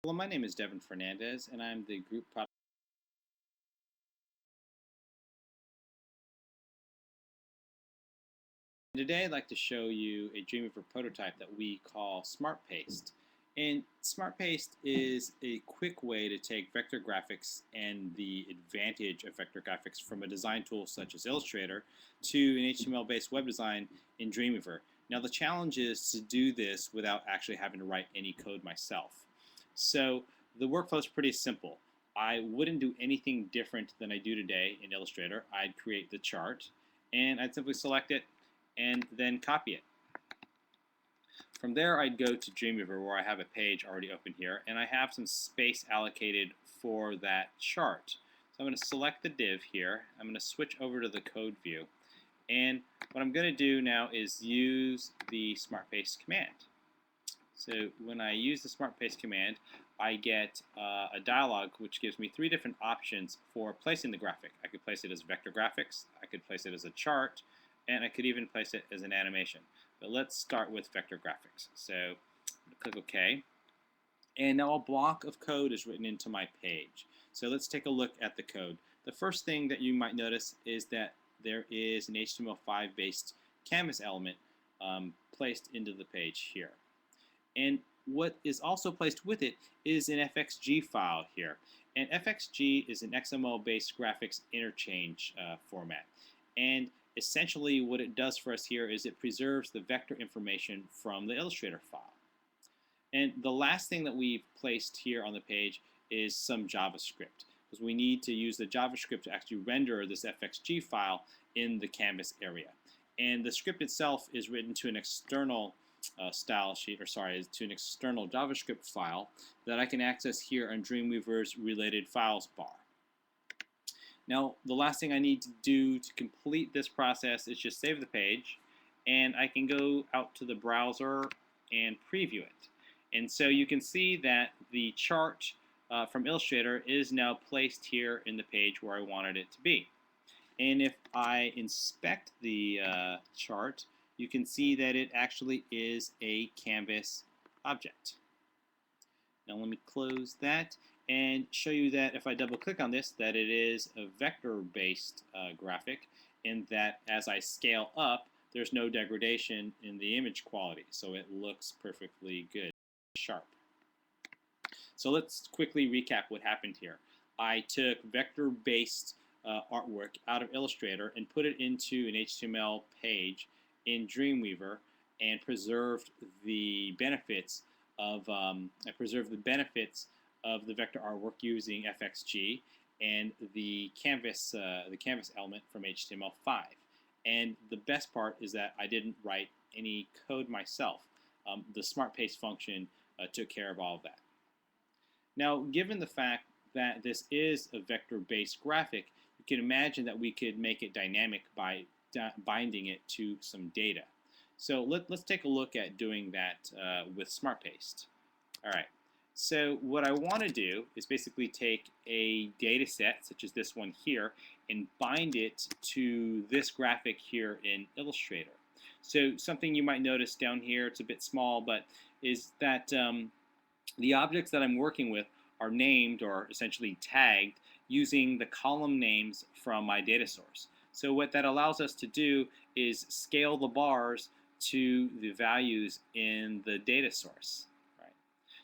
Hello, my name is Devin Fernandez, and I'm the group product. Today, I'd like to show you a Dreamweaver prototype that we call Smart Paste. And Smart Paste is a quick way to take vector graphics and the advantage of vector graphics from a design tool such as Illustrator to an HTML-based web design in Dreamweaver. Now, the challenge is to do this without actually having to write any code myself. So the workflow is pretty simple. I wouldn't do anything different than I do today in Illustrator. I'd create the chart, and I'd simply select it and then copy it. From there, I'd go to Dreamweaver where I have a page already open here, and I have some space allocated for that chart. So I'm going to select the div here. I'm going to switch over to the code view. And what I'm going to do now is use the Smart Paste command. So when I use the Smart Paste command, I get a dialog which gives me three different options for placing the graphic. I could place it as vector graphics, I could place it as a chart, and I could even place it as an animation. But let's start with vector graphics. So click OK. And now a block of code is written into my page. So let's take a look at the code. The first thing that you might notice is that there is an HTML5 based canvas element placed into the page here. And what is also placed with it is an FXG file here. And FXG is an XML-based graphics interchange format. And essentially what it does for us here is it preserves the vector information from the Illustrator file. And the last thing that we've placed here on the page is some JavaScript, because we need to use the JavaScript to actually render this FXG file in the canvas area. And the script itself is written to an external style sheet, or sorry, to an external JavaScript file that I can access here on Dreamweaver's related files bar. Now, the last thing I need to do to complete this process is just save the page, and I can go out to the browser and preview it. And so you can see that the chart from Illustrator is now placed here in the page where I wanted it to be. And if I inspect the chart, you can see that it actually is a canvas object. Now let me close that and show you that if I double click on this, that it is a vector-based graphic, and that as I scale up, there's no degradation in the image quality, so it looks perfectly good, sharp. So let's quickly recap what happened here. I took vector-based artwork out of Illustrator and put it into an HTML page in Dreamweaver and preserved the benefits of the vector artwork using FXG and the canvas element from HTML5. And the best part is that I didn't write any code myself. The Smart Paste function took care of all of that. Now, given the fact that this is a vector-based graphic, you can imagine that we could make it dynamic by binding it to some data. So let's take a look at doing that with Smart Paste. All right. So what I want to do is basically take a data set, such as this one here, and bind it to this graphic here in Illustrator. So something you might notice down here, it's a bit small, but is that the objects that I'm working with are named, or essentially tagged, using the column names from my data source. So what that allows us to do is scale the bars to the values in the data source. Right.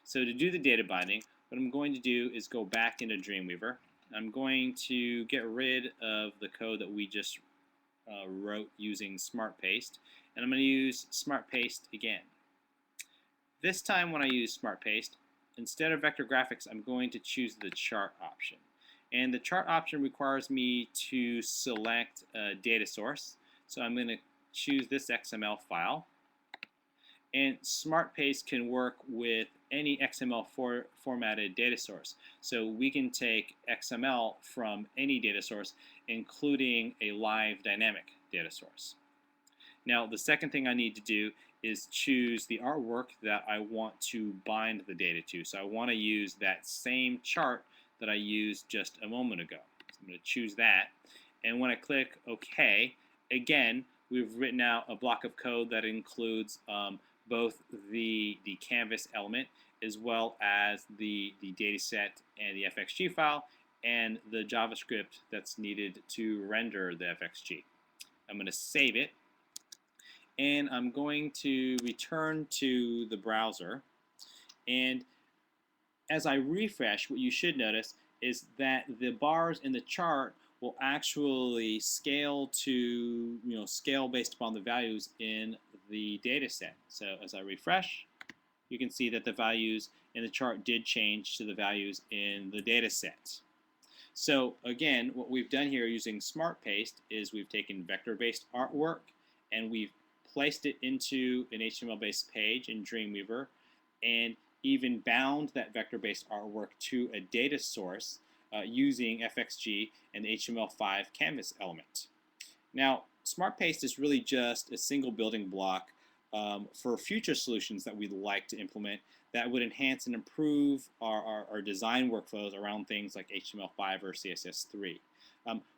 So to do the data binding, what I'm going to do is go back into Dreamweaver. I'm going to get rid of the code that we just wrote using Smart Paste, and I'm going to use Smart Paste again. This time when I use Smart Paste, instead of vector graphics, I'm going to choose the chart option. And the chart option requires me to select a data source. So I'm going to choose this XML file. And Smart Paste can work with any XML formatted data source. So we can take XML from any data source, including a live dynamic data source. Now, the second thing I need to do is choose the artwork that I want to bind the data to. So I want to use that same chart that I used just a moment ago. So I'm going to choose that. And when I click OK, again, we've written out a block of code that includes both the canvas element as well as the data set and the FXG file and the JavaScript that's needed to render the FXG. I'm going to save it, and I'm going to return to the browser. And as I refresh, what you should notice is that the bars in the chart will actually scale to, scale based upon the values in the data set. So as I refresh, you can see that the values in the chart did change to the values in the data set. So again, what we've done here using Smart Paste is we've taken vector-based artwork and we've placed it into an HTML-based page in Dreamweaver, and even bound that vector-based artwork to a data source using FXG and the HTML5 canvas element. Now, Smart Paste is really just a single building block for future solutions that we'd like to implement that would enhance and improve our design workflows around things like HTML5 or CSS3.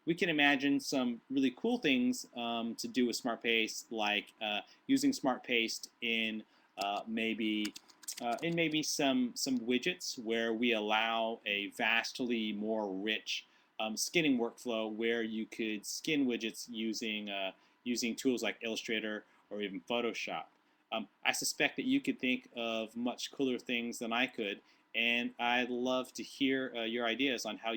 We can imagine some really cool things to do with Smart Paste, like using Smart Paste in maybe some widgets where we allow a vastly more rich skinning workflow where you could skin widgets using tools like Illustrator or even Photoshop. I suspect that you could think of much cooler things than I could, and I'd love to hear your ideas on how